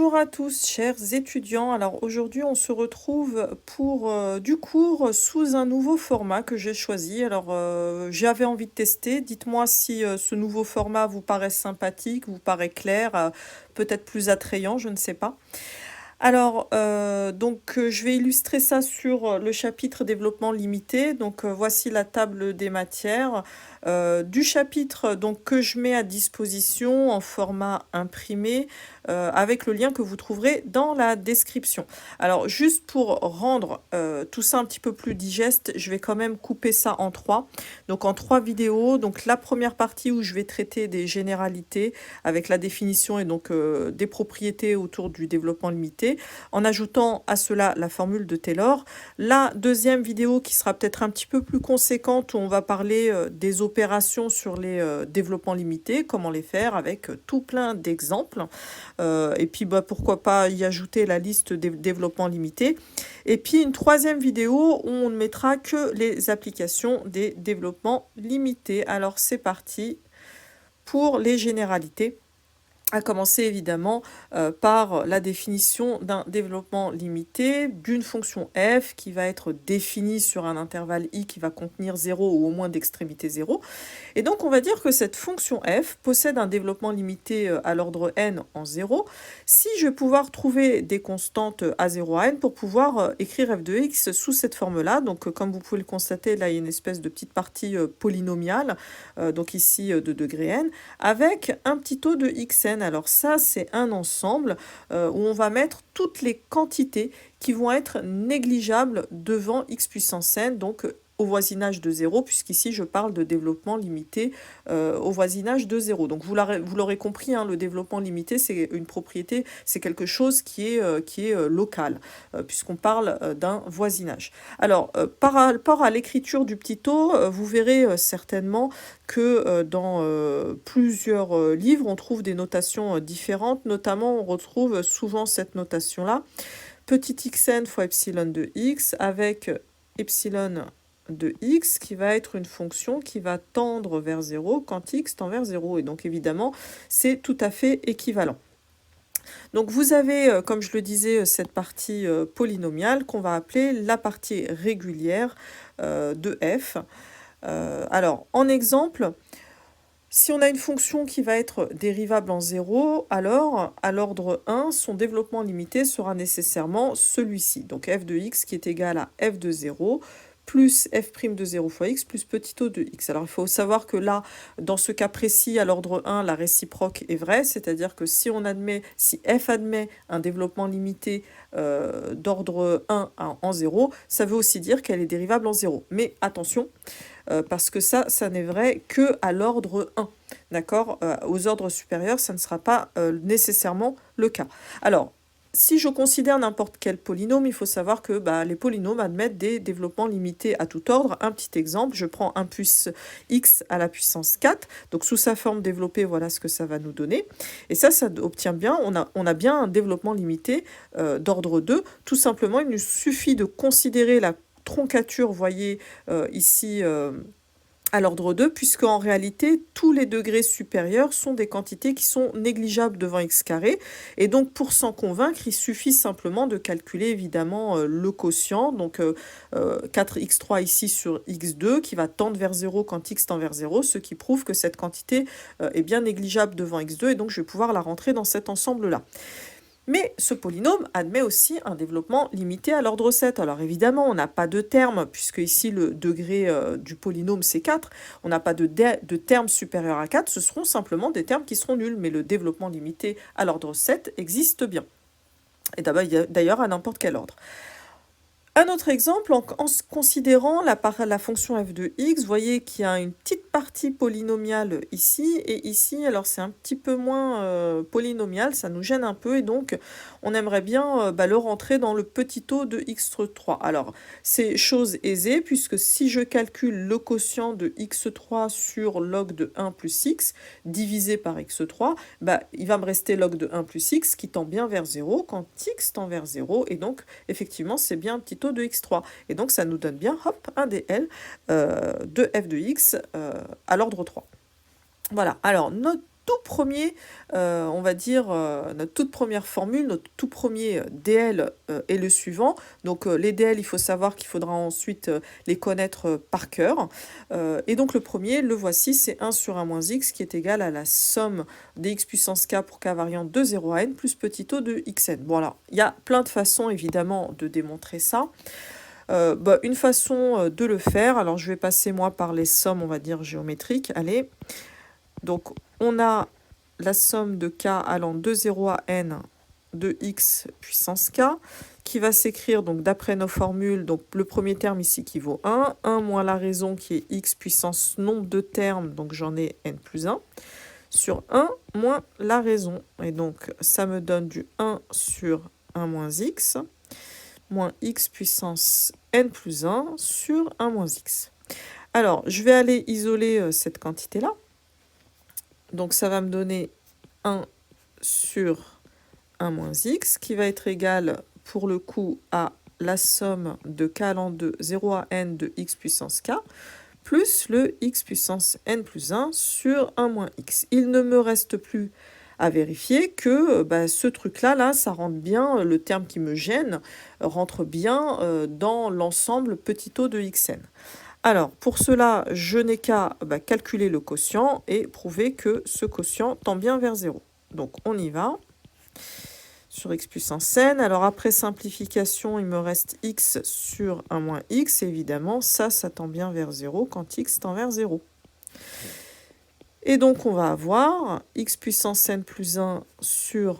Bonjour à tous, chers étudiants. Alors aujourd'hui, on se retrouve pour du cours sous un nouveau format que j'ai choisi. Alors j'avais envie de tester. Dites-moi si ce nouveau format vous paraît sympathique, vous paraît clair, peut-être plus attrayant, je ne sais pas. Alors, je vais illustrer ça sur le chapitre développement limité. Donc, voici la table des matières du chapitre donc, que je mets à disposition en format imprimé avec le lien que vous trouverez dans la description. Alors, juste pour rendre tout ça un petit peu plus digeste, je vais quand même couper ça en trois. Donc, en trois vidéos. Donc, la première partie où je vais traiter des généralités avec la définition et donc des propriétés autour du développement limité, en ajoutant à cela la formule de Taylor. La deuxième vidéo qui sera peut-être un petit peu plus conséquente, où on va parler des opérations sur les développements limités, comment les faire avec tout plein d'exemples. Et puis pourquoi pas y ajouter la liste des développements limités. Et puis une troisième vidéo où on ne mettra que les applications des développements limités. Alors c'est parti pour les généralités. À commencer évidemment par la définition d'un développement limité d'une fonction f qui va être définie sur un intervalle i qui va contenir 0 ou au moins d'extrémité 0. Et donc on va dire que cette fonction f possède un développement limité à l'ordre n en 0 si je vais pouvoir trouver des constantes à 0 à n pour pouvoir écrire f de x sous cette forme-là. Donc comme vous pouvez le constater, là il y a une espèce de petite partie polynomiale, donc ici de degré n, avec un petit taux de xn. Alors ça, c'est un ensemble où on va mettre toutes les quantités qui vont être négligeables devant x puissance n, donc au voisinage de 0, puisqu'ici je parle de développement limité au voisinage de 0. Donc vous l'aurez compris, hein, le développement limité, c'est une propriété, c'est quelque chose qui est local, puisqu'on parle d'un voisinage. Alors, par rapport à l'écriture du petit taux, vous verrez certainement que dans plusieurs livres, on trouve des notations différentes. Notamment, on retrouve souvent cette notation-là. Petit xn fois epsilon de x avec epsilon de x qui va être une fonction qui va tendre vers 0 quand x tend vers 0. Et donc, évidemment, c'est tout à fait équivalent. Donc vous avez, comme je le disais, cette partie polynomiale qu'on va appeler la partie régulière de f. Alors, en exemple, si on a une fonction qui va être dérivable en 0, alors à l'ordre 1, son développement limité sera nécessairement celui-ci. Donc f de x qui est égal à f de 0 plus f' de 0 fois x plus petit o de x. Alors il faut savoir que là, dans ce cas précis, à l'ordre 1, la réciproque est vraie, c'est-à-dire que si f admet un développement limité d'ordre 1 en 0, ça veut aussi dire qu'elle est dérivable en 0. Mais attention, parce que ça n'est vrai que à l'ordre 1. D'accord ? Aux ordres supérieurs, ça ne sera pas nécessairement le cas. Alors, si je considère n'importe quel polynôme, il faut savoir que les polynômes admettent des développements limités à tout ordre. Un petit exemple, je prends 1 plus x à la puissance 4. Donc sous sa forme développée, voilà ce que ça va nous donner. Et ça obtient bien, on a bien un développement limité d'ordre 2. Tout simplement, il nous suffit de considérer la troncature, voyez ici à l'ordre 2, puisque en réalité, tous les degrés supérieurs sont des quantités qui sont négligeables devant x carré. Et donc, pour s'en convaincre, il suffit simplement de calculer évidemment le quotient, donc 4x3 ici sur x2, qui va tendre vers 0 quand x tend vers 0, ce qui prouve que cette quantité est bien négligeable devant x2, et donc je vais pouvoir la rentrer dans cet ensemble-là. Mais ce polynôme admet aussi un développement limité à l'ordre 7. Alors évidemment, on n'a pas de terme, puisque ici le degré du polynôme c'est 4. On n'a pas de terme supérieur à 4, ce seront simplement des termes qui seront nuls. Mais le développement limité à l'ordre 7 existe bien. Et d'ailleurs à n'importe quel ordre. Un autre exemple, en considérant la fonction f de x, vous voyez qu'il y a une petite partie polynomiale ici, et ici, alors c'est un petit peu moins polynomial, ça nous gêne un peu, et donc on aimerait bien le rentrer dans le petit taux de x3. Alors, c'est chose aisée, puisque si je calcule le quotient de x3 sur log de 1 plus x, divisé par x3, il va me rester log de 1 plus x, qui tend bien vers 0, quand x tend vers 0, et donc, effectivement, c'est bien un petit taux de x3. Et donc, ça nous donne bien, hop, un dl de f de x à l'ordre 3. Voilà, alors tout premier, on va dire, notre toute première formule, notre tout premier DL est le suivant. Donc les DL, il faut savoir qu'il faudra ensuite les connaître par cœur. Et donc le premier, le voici, c'est 1 sur 1 moins x qui est égal à la somme des x puissance k pour k variant de 0 à n plus petit o de xn. Bon alors, il y a plein de façons évidemment de démontrer ça. Une façon de le faire, alors je vais passer moi par les sommes, on va dire géométriques, allez. Donc on a la somme de k allant de 0 à n de x puissance k, qui va s'écrire donc d'après nos formules, donc le premier terme ici qui vaut 1, 1 moins la raison qui est x puissance nombre de termes, donc j'en ai n plus 1, sur 1 moins la raison. Et donc ça me donne du 1 sur 1 moins x, moins x puissance n plus 1 sur 1 moins x. Alors, je vais aller isoler cette quantité-là. Donc, ça va me donner 1 sur 1 moins x, qui va être égal, pour le coup, à la somme de k allant de 0 à n de x puissance k, plus le x puissance n plus 1 sur 1 moins x. Il ne me reste plus à vérifier que ce truc-là, là, ça rentre bien, le terme qui me gêne, rentre bien dans l'ensemble petit o de xn. Alors, pour cela, je n'ai qu'à calculer le quotient et prouver que ce quotient tend bien vers 0. Donc, on y va. Sur x puissance n. Alors, après simplification, il me reste x sur 1 moins x. Évidemment, ça tend bien vers 0 quand x tend vers 0. Et donc, on va avoir x puissance n plus 1 sur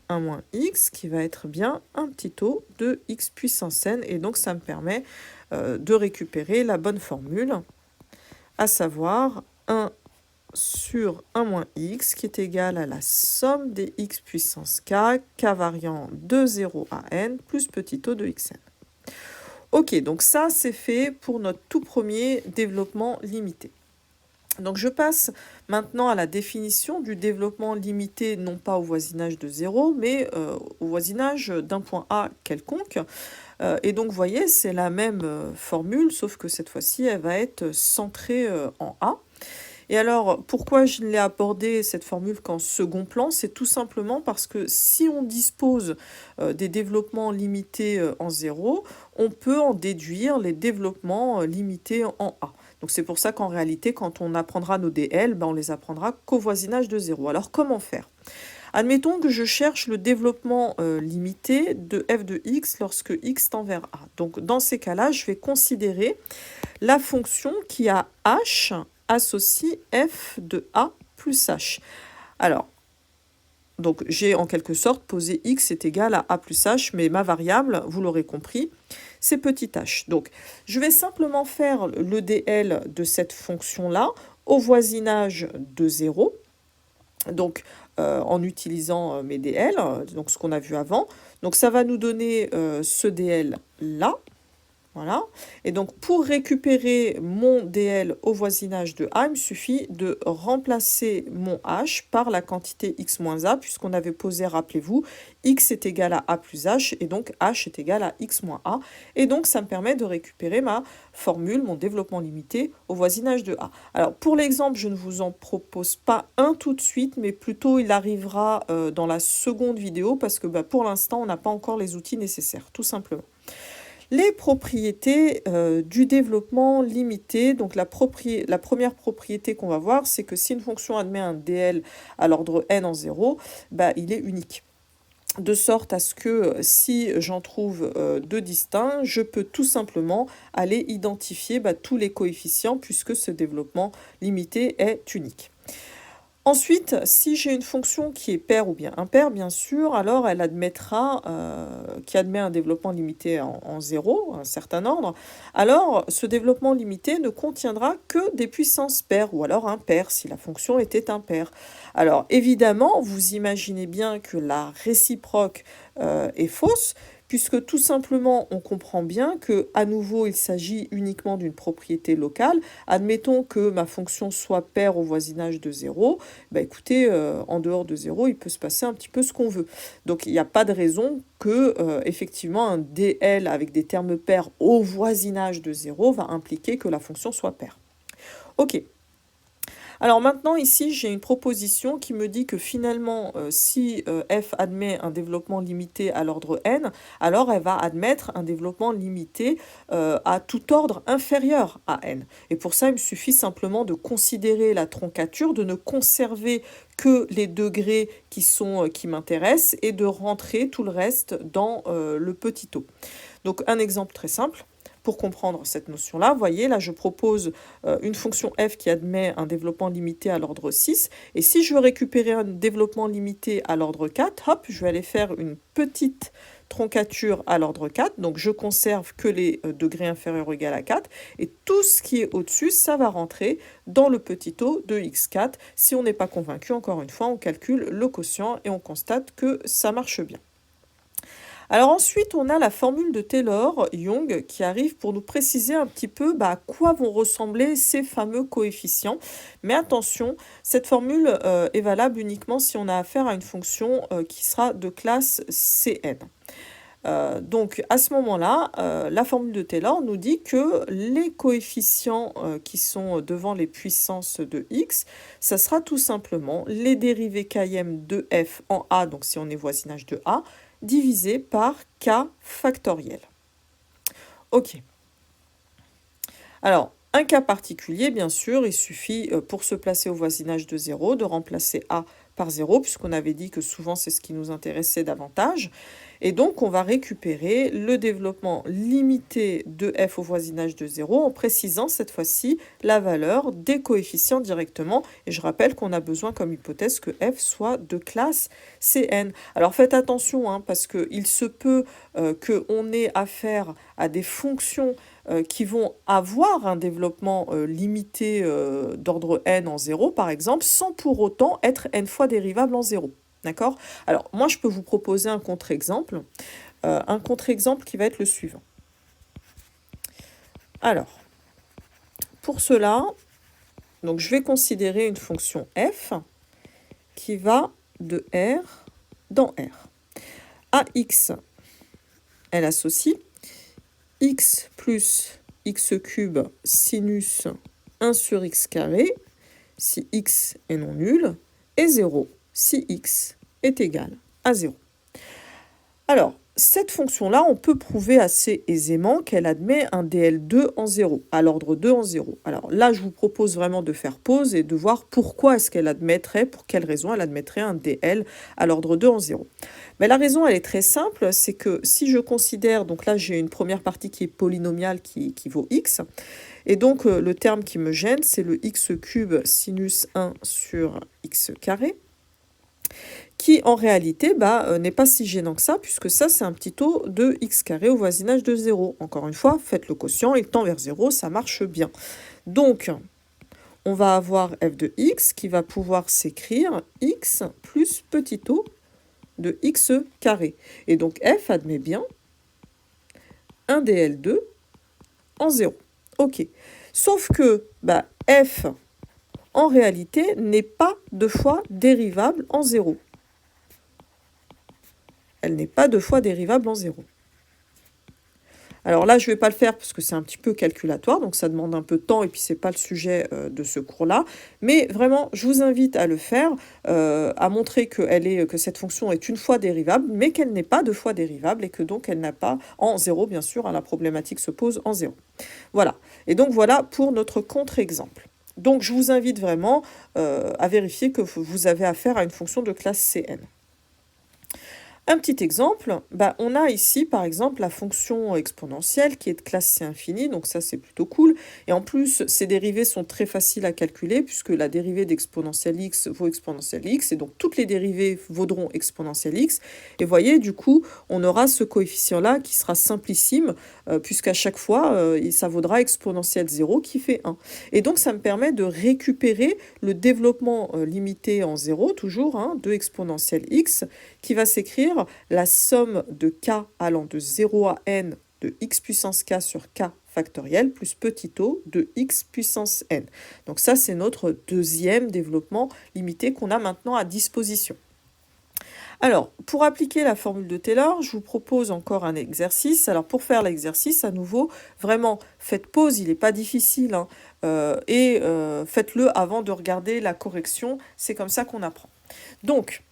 1 moins x, qui va être bien un petit o de x puissance n. Et donc, ça me permet de récupérer la bonne formule, à savoir 1 sur 1 moins x, qui est égal à la somme des x puissance k, k variant de 0 à n, plus petit o de xn. Ok, donc ça, c'est fait pour notre tout premier développement limité. Donc je passe maintenant à la définition du développement limité, non pas au voisinage de 0, mais au voisinage d'un point A quelconque. Et donc vous voyez, c'est la même formule, sauf que cette fois-ci, elle va être centrée en A. Et alors, pourquoi je l'ai abordé cette formule qu'en second plan? C'est tout simplement parce que si on dispose des développements limités en 0, on peut en déduire les développements limités en A. Donc c'est pour ça qu'en réalité, quand on apprendra nos DL, on les apprendra qu'au voisinage de 0. Alors comment faire? Admettons que je cherche le développement limité de f de x lorsque x tend vers a. Donc dans ces cas-là, je vais considérer la fonction qui a h associe f de a plus h. Alors, donc j'ai en quelque sorte posé x est égal à a plus h, mais ma variable, vous l'aurez compris, c'est petit h. Donc je vais simplement faire le DL de cette fonction-là au voisinage de 0, donc en utilisant mes DL, donc ce qu'on a vu avant. Donc ça va nous donner ce DL-là. Voilà. Et donc, pour récupérer mon DL au voisinage de A, il me suffit de remplacer mon H par la quantité x moins A, puisqu'on avait posé, rappelez-vous, x est égal à A plus H, et donc H est égal à x moins A. Et donc, ça me permet de récupérer ma formule, mon développement limité au voisinage de A. Alors, pour l'exemple, je ne vous en propose pas un tout de suite, mais plutôt il arrivera dans la seconde vidéo, parce que pour l'instant, on n'a pas encore les outils nécessaires, tout simplement. Les propriétés du développement limité, donc la première propriété qu'on va voir, c'est que si une fonction admet un DL à l'ordre n en 0, il est unique. De sorte à ce que si j'en trouve deux distincts, je peux tout simplement aller identifier tous les coefficients puisque ce développement limité est unique. Ensuite, si j'ai une fonction qui est paire ou bien impaire, bien sûr, alors elle admettra, qui admet un développement limité en 0, un certain ordre, alors ce développement limité ne contiendra que des puissances paires, ou alors impaires, si la fonction était impaire. Alors évidemment, vous imaginez bien que la réciproque est fausse, puisque tout simplement, on comprend bien que à nouveau, il s'agit uniquement d'une propriété locale. Admettons que ma fonction soit paire au voisinage de 0. Écoutez, en dehors de 0, il peut se passer un petit peu ce qu'on veut. Donc, il n'y a pas de raison que, effectivement, un DL avec des termes pairs au voisinage de 0 va impliquer que la fonction soit paire. Ok. Alors maintenant, ici, j'ai une proposition qui me dit que finalement, si f admet un développement limité à l'ordre n, alors elle va admettre un développement limité à tout ordre inférieur à n. Et pour ça, il me suffit simplement de considérer la troncature, de ne conserver que les degrés qui m'intéressent et de rentrer tout le reste dans le petit o. Donc un exemple très simple. Pour comprendre cette notion-là, vous voyez, là, je propose une fonction f qui admet un développement limité à l'ordre 6. Et si je veux récupérer un développement limité à l'ordre 4, hop, je vais aller faire une petite troncature à l'ordre 4. Donc, je conserve que les degrés inférieurs ou égaux à 4. Et tout ce qui est au-dessus, ça va rentrer dans le petit o de x4. Si on n'est pas convaincu, encore une fois, on calcule le quotient et on constate que ça marche bien. Alors ensuite, on a la formule de Taylor-Young qui arrive pour nous préciser un petit peu à quoi vont ressembler ces fameux coefficients. Mais attention, cette formule est valable uniquement si on a affaire à une fonction qui sera de classe Cn. Donc à ce moment-là, la formule de Taylor nous dit que les coefficients qui sont devant les puissances de x, ça sera tout simplement les dérivés km de f en a, donc si on est voisinage de a, divisé par k factoriel. Ok. Alors, un cas particulier, bien sûr, il suffit pour se placer au voisinage de 0, de remplacer a par 0, puisqu'on avait dit que souvent c'est ce qui nous intéressait davantage. Et donc, on va récupérer le développement limité de f au voisinage de 0 en précisant cette fois-ci la valeur des coefficients directement. Et je rappelle qu'on a besoin comme hypothèse que f soit de classe Cn. Alors faites attention, hein, parce qu'il se peut qu'on ait affaire à des fonctions qui vont avoir un développement limité d'ordre n en 0, par exemple, sans pour autant être n fois dérivable en 0. D'accord? Alors, moi, je peux vous proposer un contre-exemple. Un contre-exemple qui va être le suivant. Alors, pour cela, donc, je vais considérer une fonction f qui va de R dans R. Ax, elle associe x plus x cube sinus 1 sur x carré si x est non nul et 0 si x est égal à 0. Alors, cette fonction-là, on peut prouver assez aisément qu'elle admet un DL2 en 0, à l'ordre 2 en 0. Alors là, je vous propose vraiment de faire pause et de voir pourquoi est-ce qu'elle admettrait, pour quelle raison elle admettrait un DL à l'ordre 2 en 0. Mais la raison, elle est très simple, c'est que si je considère, donc là j'ai une première partie qui est polynomiale qui vaut x, et donc le terme qui me gêne, c'est le x cube sinus 1 sur x carré, qui en réalité n'est pas si gênant que ça, puisque ça c'est un petit taux de x carré au voisinage de 0. Encore une fois, faites le quotient, il tend vers 0, ça marche bien. Donc, on va avoir f de x qui va pouvoir s'écrire x plus petit taux de x carré. Et donc f admet bien un dl2 en 0. Ok. Sauf que f, en réalité, n'est pas deux fois dérivable en 0. Elle n'est pas deux fois dérivable en 0. Alors là, je ne vais pas le faire parce que c'est un petit peu calculatoire, donc ça demande un peu de temps et puis ce n'est pas le sujet de ce cours-là. Mais vraiment, je vous invite à le faire, à montrer que cette fonction est une fois dérivable, mais qu'elle n'est pas deux fois dérivable et que donc elle n'a pas en 0, bien sûr, hein, la problématique se pose en 0. Voilà. Et donc voilà pour notre contre-exemple. Donc je vous invite vraiment à vérifier que vous avez affaire à une fonction de classe Cn. Un petit exemple, on a ici par exemple la fonction exponentielle qui est de classe C infini, donc ça c'est plutôt cool. Et en plus, ces dérivées sont très faciles à calculer puisque la dérivée d'exponentielle x vaut exponentielle x, et donc toutes les dérivées vaudront exponentielle x. Et vous voyez, du coup, on aura ce coefficient-là qui sera simplissime, puisqu'à chaque fois, ça vaudra exponentielle 0 qui fait 1. Et donc ça me permet de récupérer le développement limité en 0, toujours, hein, de exponentielle x, qui va s'écrire la somme de k allant de 0 à n de x puissance k sur k factoriel plus petit o de x puissance n. Donc ça, c'est notre deuxième développement limité qu'on a maintenant à disposition. Alors, pour appliquer la formule de Taylor, je vous propose encore un exercice. Alors, pour faire l'exercice, à nouveau, vraiment, faites pause, il n'est pas difficile, hein, faites-le avant de regarder la correction. C'est comme ça qu'on apprend. Donc,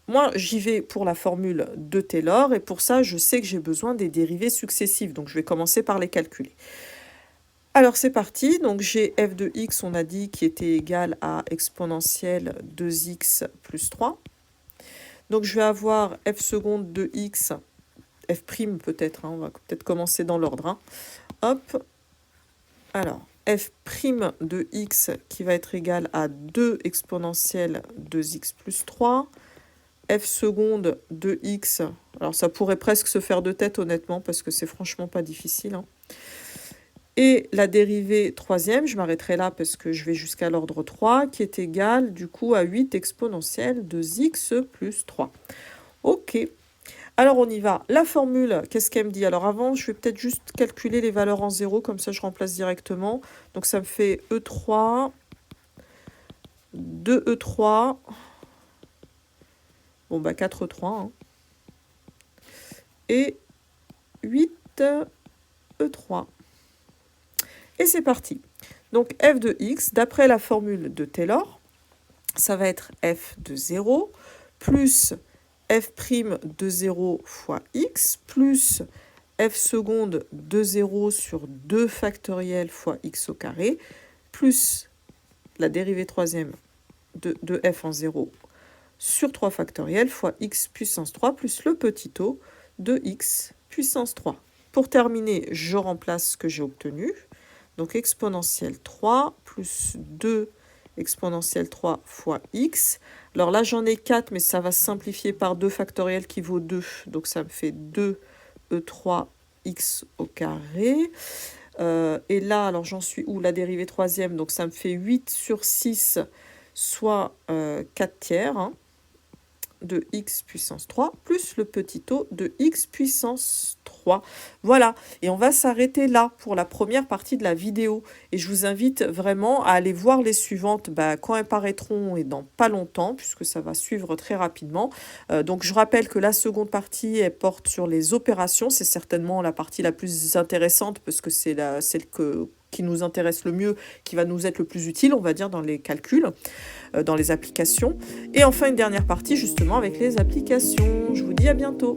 moi, j'y vais pour la formule de Taylor, et pour ça, je sais que j'ai besoin des dérivées successives. Donc, je vais commencer par les calculer. Alors, c'est parti. Donc, j'ai f de x, on a dit, qui était égal à exponentielle 2x plus 3. Donc, je vais avoir f seconde de x, f prime peut-être, hein, on va peut-être commencer dans l'ordre. Hein. Hop. Alors, f prime de x qui va être égal à 2 exponentielle 2x plus 3. F seconde de x, alors ça pourrait presque se faire de tête honnêtement, parce que c'est franchement pas difficile. Hein. Et la dérivée troisième, je m'arrêterai là parce que je vais jusqu'à l'ordre 3, qui est égale du coup à 8 exponentielle de x plus 3. Ok, alors on y va. La formule, qu'est-ce qu'elle me dit? Alors avant, je vais peut-être juste calculer les valeurs en 0, comme ça je remplace directement. Donc ça me fait E3, 2E3, bon bah 4E3, hein, et 8E3. Et c'est parti. Donc f de x, d'après la formule de Taylor, ça va être f de 0 plus f' de 0 fois x plus f seconde de 0 sur 2 factoriel fois x au carré plus la dérivée troisième de f en 0 sur 3 factoriel fois x puissance 3 plus le petit o de x puissance 3. Pour terminer, je remplace ce que j'ai obtenu. Donc exponentielle 3 plus 2 exponentielle 3 fois x. Alors là, j'en ai 4, mais ça va se simplifier par 2 factoriel qui vaut 2. Donc ça me fait 2e3x au carré. Et là, alors j'en suis où? La dérivée troisième, donc ça me fait 8 sur 6, soit 4 tiers. Hein, de x puissance 3 plus le petit o de x puissance 3. Voilà, et on va s'arrêter là pour la première partie de la vidéo. Et je vous invite vraiment à aller voir les suivantes quand elles paraîtront et dans pas longtemps, puisque ça va suivre très rapidement. Donc je rappelle que la seconde partie, elle porte sur les opérations. C'est certainement la partie la plus intéressante, parce que c'est celle qui nous intéresse le mieux, qui va nous être le plus utile, on va dire, dans les calculs, dans les applications. Et enfin, une dernière partie, justement, avec les applications. Je vous dis à bientôt.